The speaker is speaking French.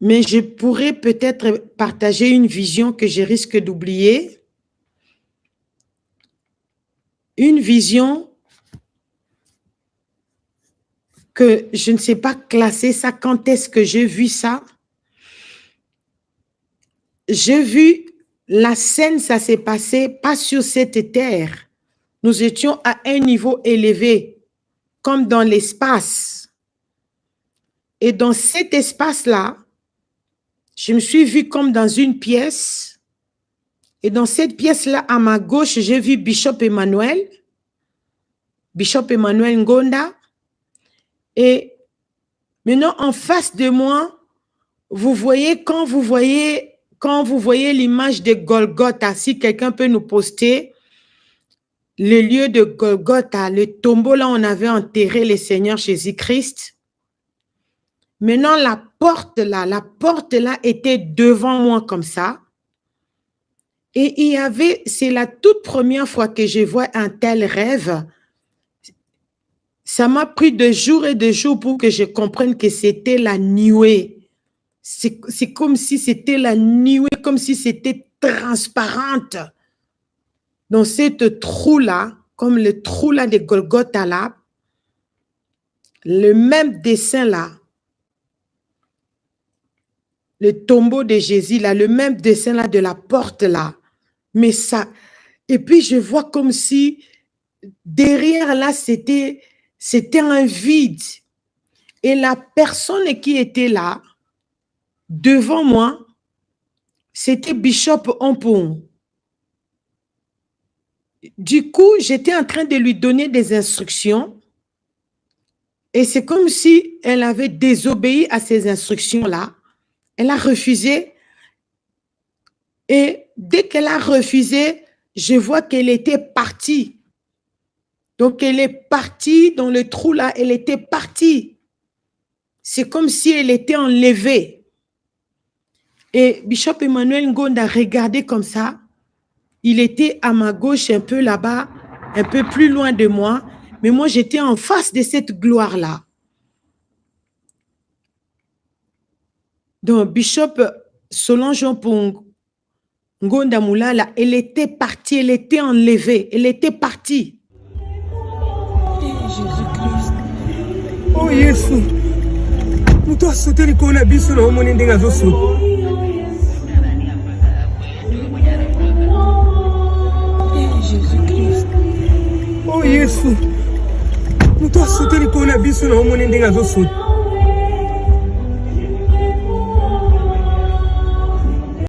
mais je pourrais peut-être partager une vision que je risque d'oublier. Une vision que je ne sais pas classer ça. Quand est-ce que j'ai vu ça? J'ai vu la scène, ça s'est passé pas sur cette terre. Nous étions à un niveau élevé, comme dans l'espace. Et dans cet espace-là, je me suis vue comme dans une pièce. Et dans cette pièce-là, à ma gauche, j'ai vu Bishop Emmanuel Ngonda. Et maintenant, en face de moi, vous voyez, quand vous voyez l'image de Golgotha, si quelqu'un peut nous poster le lieu de Golgotha, le tombeau là où on avait enterré le Seigneur Jésus-Christ. Maintenant, la porte là était devant moi comme ça. Et il y avait, c'est la toute première fois que je vois un tel rêve. Ça m'a pris de jours et de jours pour que je comprenne que c'était la nuée. C'est comme si c'était la nuée, comme si c'était transparente. Dans cette trou-là, comme le trou-là de Golgotha là, le même dessin là, le tombeau de Jésus là, le même dessin là de la porte là. Mais ça, et puis je vois comme si derrière là, c'était un vide. Et la personne qui était là, devant moi, c'était Bishop Ompong. Du coup, j'étais en train de lui donner des instructions. Et c'est comme si elle avait désobéi à ces instructions-là. Elle a refusé. Et dès qu'elle a refusé, je vois qu'elle était partie. Donc, elle est partie dans le trou là, elle était partie. C'est comme si elle était enlevée. Et Bishop Emmanuel Ngonda regardait comme ça. Il était à ma gauche, un peu là-bas, un peu plus loin de moi. Mais moi, j'étais en face de cette gloire-là. Donc, Bishop Solange Ompong Ngonda Moulala, elle était partie, elle était enlevée, elle était partie. Jésus-Christ. Oh, Yesu. Nous t'as sauté le cannabis sur le monde de la Jésus-Christ. Oh, Yesu. Nous t'as sauté le cannabis sur le monde de la Jésus-Christ.